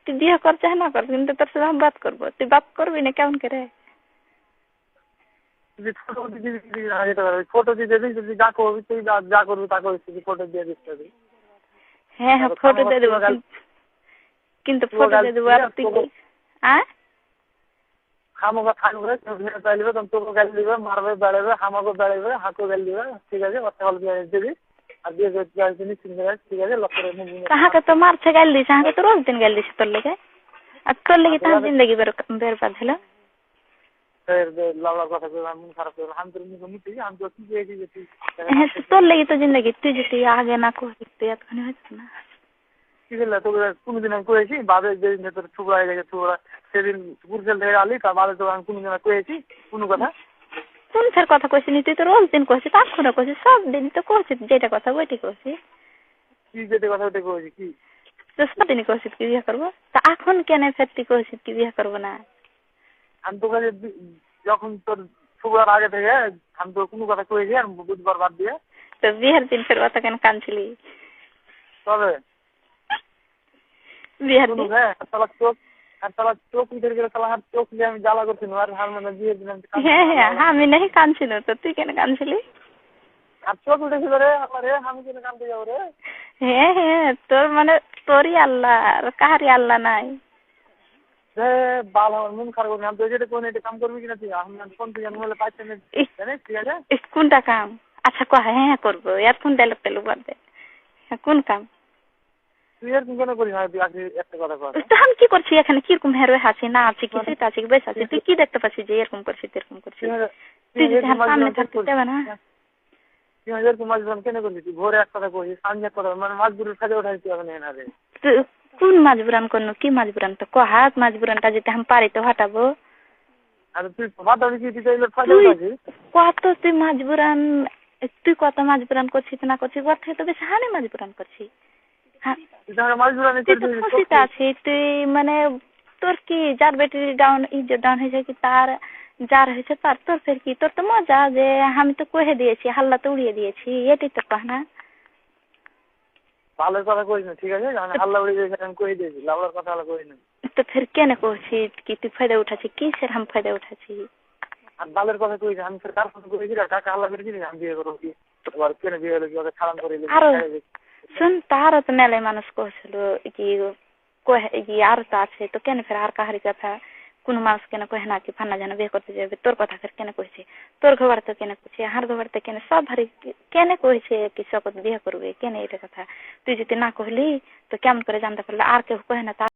তুই বিয়ে কর চাহে না কর, কিন্তু তোর সাথে আমি বাদ করবো, তুই বাদ করবি না কেমন করে? ফটো দিয়ে দিবি, যদি যা করবি তুই যা করবি তা করিস, তুই ফটো দিয়ে দিতে। হ্যাঁ হ্যাঁ ফটো দিয়ে দেবো, কিন্তু ফটো দিয়ে দেবো। আর তুই হামাকে থাকবে চাইবে, তখন তোকে গালি দিবে, মারবে, বেড়াবে, হামাকে বেড়াবে, হাঁকো গালি দিবে, ঠিক আছে? কথা হল দিবি আর দিয়ে ঠিক আছে? কাহাকে তো মারছে গাল দিছে, হাঁকে তো রোজ দিন গাল দিছে তোর লেগে, আর তোর লেগে তার জিন্দগি বেরবাদ হলো। তোর লেগে তো জিন্দগি, তুই যদি আগে না করিস তুই এতখানি হচ্ছে না। কি করলে তোকে কোনোদিন আমি কয়েছি বাদে, যেদিন তোর টুকরা হয়ে গেছে টুকরা, সেদিন পুরুষেল থেকে আলি, তার বাদে তোকে আমি কোনোদিন কয়েছি কোনো কথা? কোন ফের কথা কইছিস? তুই তো রোজ দিন কইছিস, এখনো কইছিস, সব দিন তো কইছিস, যেটা কথা ওইটাই কইছিস। কি যেটা কথা ওইটা কয়েছি? কি তো সবদিনই কইছিস কি বিয়ে করবো, তা এখন কেন ফের তুই কইছিস কি বিয়ে করবো না? আমি তোকে যখন তোর টুকরার আগে থেকে আমি তোর কোনো কথা কয়েছি আর বুধবার বাদ দিয়ে? তো বিয়ের দিন ফের কথা কেন কানছিলি? তবে বিয়ের দিন চোখ দিয়ে আমি জ্বালা করছি আর হার মানে বিয়ের দিন হ্যাঁ হ্যাঁ আমি নাকি কানছিল, তো তুই কেন কানছিলি? আর চোখ উঠেছিল রে আমার, আমি কেন কানতে যাবো রে? হ্যাঁ হ্যাঁ তোর মানে তোরই আল্লাহ, আর কাহারি আল্লাহ নাই। বাল আমার মন খারাপ করবি, আমি তো যেটা কোন এটা কাম করবি কিনা তুই? আমি ফোন তুই মোবাইলে পাইছি জানিস, ঠিক আছে? কোনটা কাম? আচ্ছা কহ, হ্যাঁ করবো, এর কোন ডায়লগ টেলুক বাদ দে, কোন কাম? তুই এরকম কেন করিস না? তুই আগে একটা কথা কর, আমি কি করছি এখানে? কিরকম হেরো আছি না আছি, কিছুটা আছি বেশ আছি, তুই কি দেখতে পাচ্ছিস যে এরকম করছিস এরকম করছিস? তুই যদি সামনে থাকতে দেবে না, তুই এরকম মাজবুরান কেন করলি? তুই ভোরে এক কথা কইছিস, সামনে এক কথা, মানে মাজবুরের সাজে উঠাইছি হবে না রে? কোন মাজবুরান করলো? কি মাজবুরান? তো কহাত মাজবুরানটা যদি আমি পারি তো হটাবো। আর তুই ফাটাবি কি? তুই ফাজে উঠাইছিস কত? তুই মাজবুরান, তুই কত মাজবুরান করছিস না করছিস, ওর থেকে তো বেশি হানি মাজবুরান করছিস। তুই মানে তোর কি যার বেটির ডাউন ইজ্জত ডাউন হয়েছে কি তার, যার হয়েছে তার, তোর ফের কি? তোর তো মজা যে আমি তো কহে দিয়েছি, হাল্লা তো উড়িয়ে দিয়েছি, এটাই তো কহ না? ভালোর কথা কইস না, ঠিক আছে? হাল্লা উড়িয়ে দিয়েছি আমি কয়ে দিয়েছি, লাউলার কথা হলো কই না। তো ফের কেন কইছিস কি তুই ফায়দা উঠাচ্ছি? কিসের আমি ফায়দা উঠাচ্ছি? আর বালের কথা কইছি আমি, ফের কার কথা কইছি? টাকা হাল্লা করে দিলি আমি বিয়ে করবো কি? তোমার কেন বিয়ে হলো কি? ওকে ছাড়ান করে শুন, তারও তো মেলায় মানুষ কইছিল কি আর তো আছে, তো কেন ফের আর কাহারি কথা? কোন মানুষ কেন কহে না কি ফান্না যেন বিয়ে করতে যাবে? তোর কথা ফের কেন কইছে? তোর ঘর তো কেন কইছে, হার ঘর তো কেন, সব ভারি কেন কইছে কি সকত বিয়ে করবে কেন? এটা কথা তুই যদি না কহলি তো কেমন করে জানতে পারলে? আর কেউ কহে না?